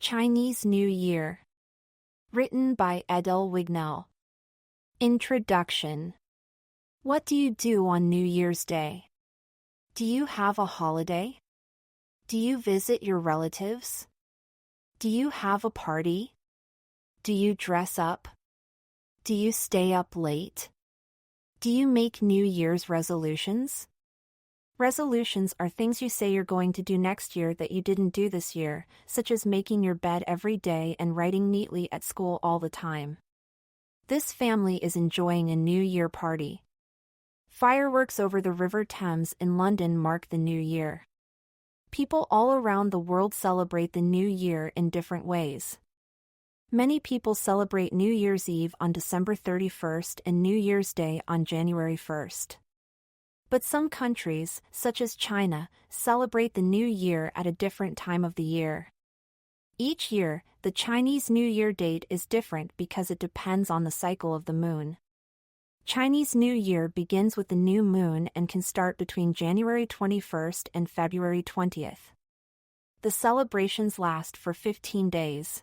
Chinese New Year. Written by Edel Wignell. Introduction. What do you do on New Year's Day? Do you have a holiday? Do you visit your relatives? Do you have a party? Do you dress up? Do you stay up late? Do you make New Year's resolutions? Resolutions are things you say you're going to do next year that you didn't do this year, such as making your bed every day and writing neatly at school all the time. This family is enjoying a New Year party. Fireworks over the River Thames in London mark the New Year. People all around the world celebrate the New Year in different ways. Many people celebrate New Year's Eve on December 31st and New Year's Day on January 1st. But some countries, such as China, celebrate the New Year at a different time of the year. Each year, the Chinese New Year date is different because it depends on the cycle of the moon. Chinese New Year begins with the new moon and can start between January 21st and February 20th. The celebrations last for 15 days.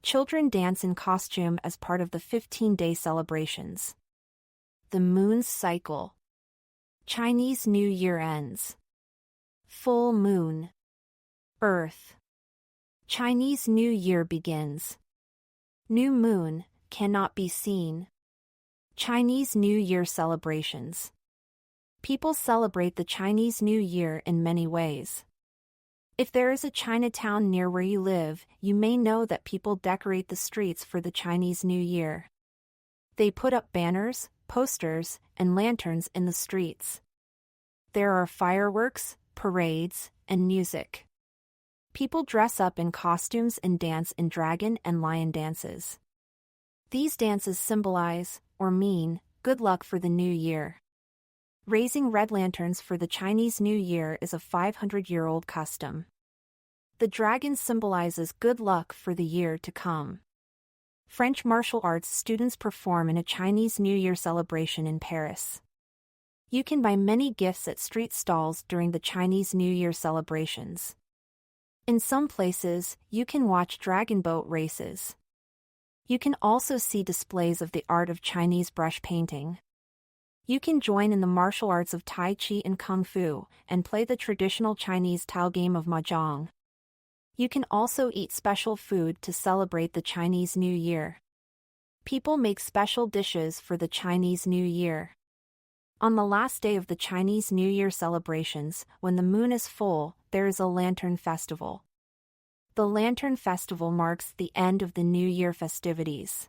Children dance in costume as part of the 15-day celebrations. The moon's cycle. Chinese New Year ends. Full moon. Earth. Chinese New Year begins. New moon, cannot be seen. Chinese New Year celebrations. People celebrate the Chinese New Year in many ways. If there is a Chinatown near where you live, you may know that people decorate the streets for the Chinese New Year. They put up banners, posters, and lanterns in the streets. There are fireworks, parades, and music. People dress up in costumes and dance in dragon and lion dances. These dances symbolize, or mean, good luck for the new year. Raising red lanterns for the Chinese New Year is a 500-year-old custom. The dragon symbolizes good luck for the year to come. French martial arts students perform in a Chinese New Year celebration in Paris. You can buy many gifts at street stalls during the Chinese New Year celebrations. In some places, you can watch dragon boat races. You can also see displays of the art of Chinese brush painting. You can join in the martial arts of Tai Chi and Kung Fu, and play the traditional Chinese Tao game of Mahjong. You can also eat special food to celebrate the Chinese New Year. People make special dishes for the Chinese New Year. On the last day of the Chinese New Year celebrations, when the moon is full, there is a lantern festival. The Lantern Festival marks the end of the New Year festivities.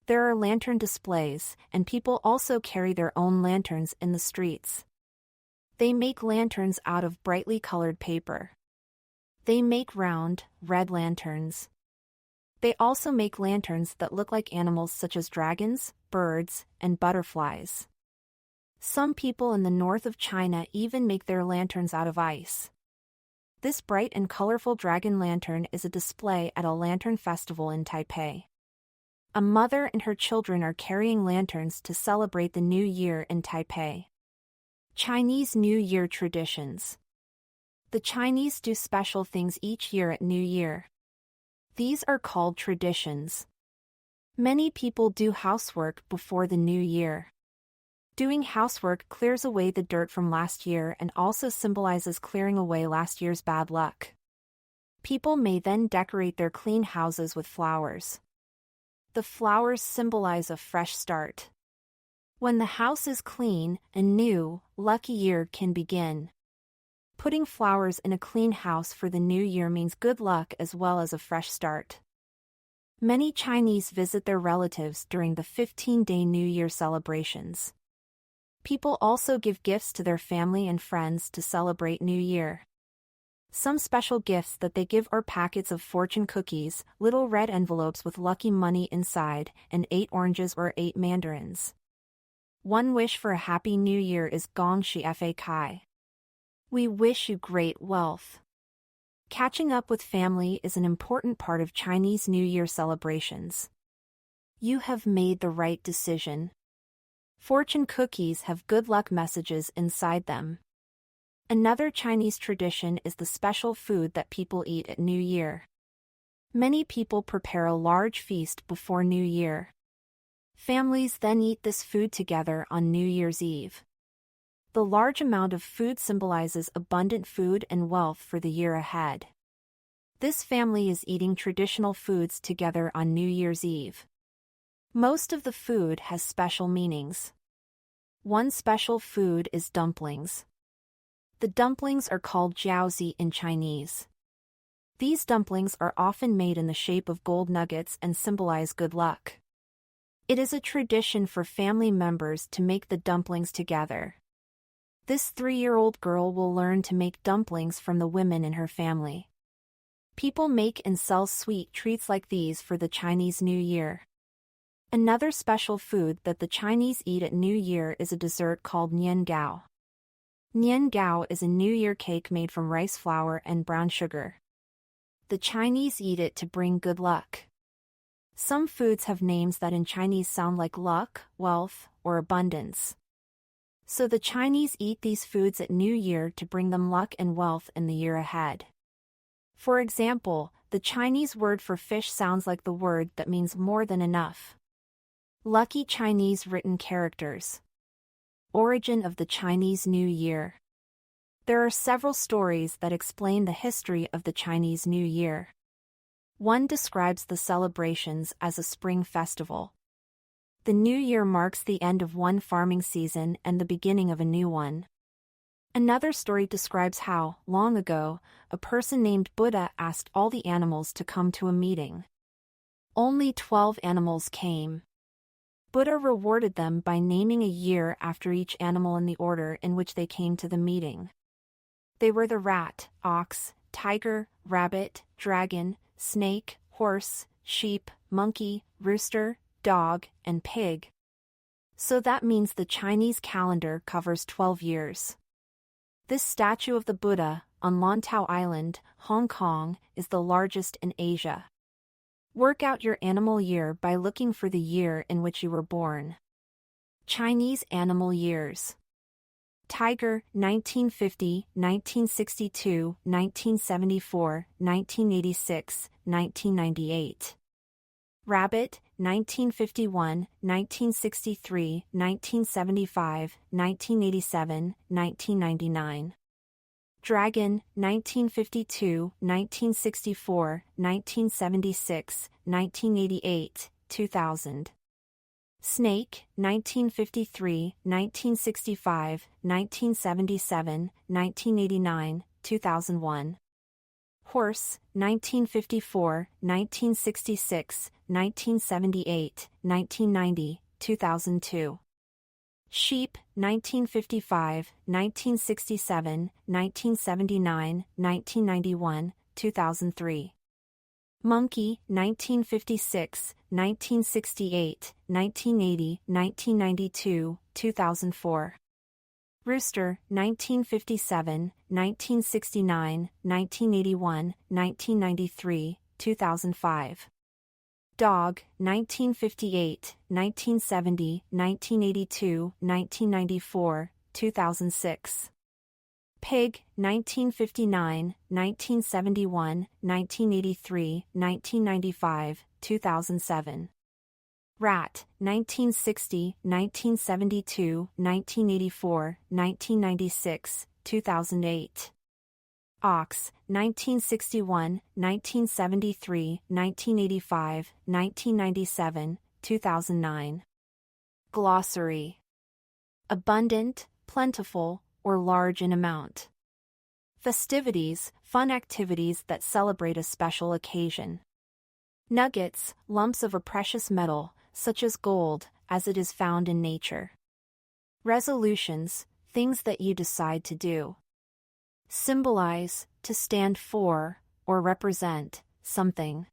There are lantern displays, and people also carry their own lanterns in the streets. They make lanterns out of brightly colored paper. They make round, red lanterns. They also make lanterns that look like animals such as dragons, birds, and butterflies. Some people in the north of China even make their lanterns out of ice. This bright and colorful dragon lantern is a display at a lantern festival in Taipei. A mother and her children are carrying lanterns to celebrate the New Year in Taipei. Chinese New Year traditions. The Chinese do special things each year at New Year. These are called traditions. Many people do housework before the New Year. Doing housework clears away the dirt from last year and also symbolizes clearing away last year's bad luck. People may then decorate their clean houses with flowers. The flowers symbolize a fresh start. When the house is clean, a new, lucky year can begin. Putting flowers in a clean house for the new year means good luck as well as a fresh start. Many Chinese visit their relatives during the 15-day New Year celebrations. People also give gifts to their family and friends to celebrate New Year. Some special gifts that they give are packets of fortune cookies, little red envelopes with lucky money inside, and 8 oranges or 8 mandarins. One wish for a happy new year is Gong Shi Fa Kai. We wish you great wealth. Catching up with family is an important part of Chinese New Year celebrations. You have made the right decision. Fortune cookies have good luck messages inside them. Another Chinese tradition is the special food that people eat at New Year. Many people prepare a large feast before New Year. Families then eat this food together on New Year's Eve. The large amount of food symbolizes abundant food and wealth for the year ahead. This family is eating traditional foods together on New Year's Eve. Most of the food has special meanings. One special food is dumplings. The dumplings are called jiaozi in Chinese. These dumplings are often made in the shape of gold nuggets and symbolize good luck. It is a tradition for family members to make the dumplings together. This 3-year-old girl will learn to make dumplings from the women in her family. People make and sell sweet treats like these for the Chinese New Year. Another special food that the Chinese eat at New Year is a dessert called niangao. Niangao is a New Year cake made from rice flour and brown sugar. The Chinese eat it to bring good luck. Some foods have names that in Chinese sound like luck, wealth, or abundance. So the Chinese eat these foods at New Year to bring them luck and wealth in the year ahead. For example, the Chinese word for fish sounds like the word that means more than enough. Lucky Chinese written characters. Origin of the Chinese New Year. There are several stories that explain the history of the Chinese New Year. One describes the celebrations as a spring festival. The New Year marks the end of one farming season and the beginning of a new one. Another story describes how, long ago, a person named Buddha asked all the animals to come to a meeting. Only 12 animals came. Buddha rewarded them by naming a year after each animal in the order in which they came to the meeting. They were the rat, ox, tiger, rabbit, dragon, snake, horse, sheep, monkey, rooster, dog, and pig. So that means the Chinese calendar covers 12 years. This statue of the Buddha, on Lantau Island, Hong Kong, is the largest in Asia. Work out your animal year by looking for the year in which you were born. Chinese animal years. Tiger, 1950, 1962, 1974, 1986, 1998. Rabbit, 1951, 1963, 1975, 1987, 1999. Dragon, 1952, 1964, 1976, 1988, 2000. Snake, 1953, 1965, 1977, 1989, 2001. Horse, 1954, 1966, 1978, 1990, 2002. Sheep, 1955, 1967, 1979, 1991, 2003. Monkey, 1956, 1968, 1980, 1992, 2004. Rooster, 1957, 1969, 1981, 1993, 2005. Dog, 1958, 1970, 1982, 1994, 2006. Pig, 1959, 1971, 1983, 1995, 2007. Rat, 1960, 1972, 1984, 1996, 2008. Ox, 1961, 1973, 1985, 1997, 2009. Glossary. Abundant, plentiful, or large in amount. Festivities, fun activities that celebrate a special occasion. Nuggets, lumps of a precious metal, such as gold, as it is found in nature. Resolutions, things that you decide to do. Symbolize, to stand for, or represent, something.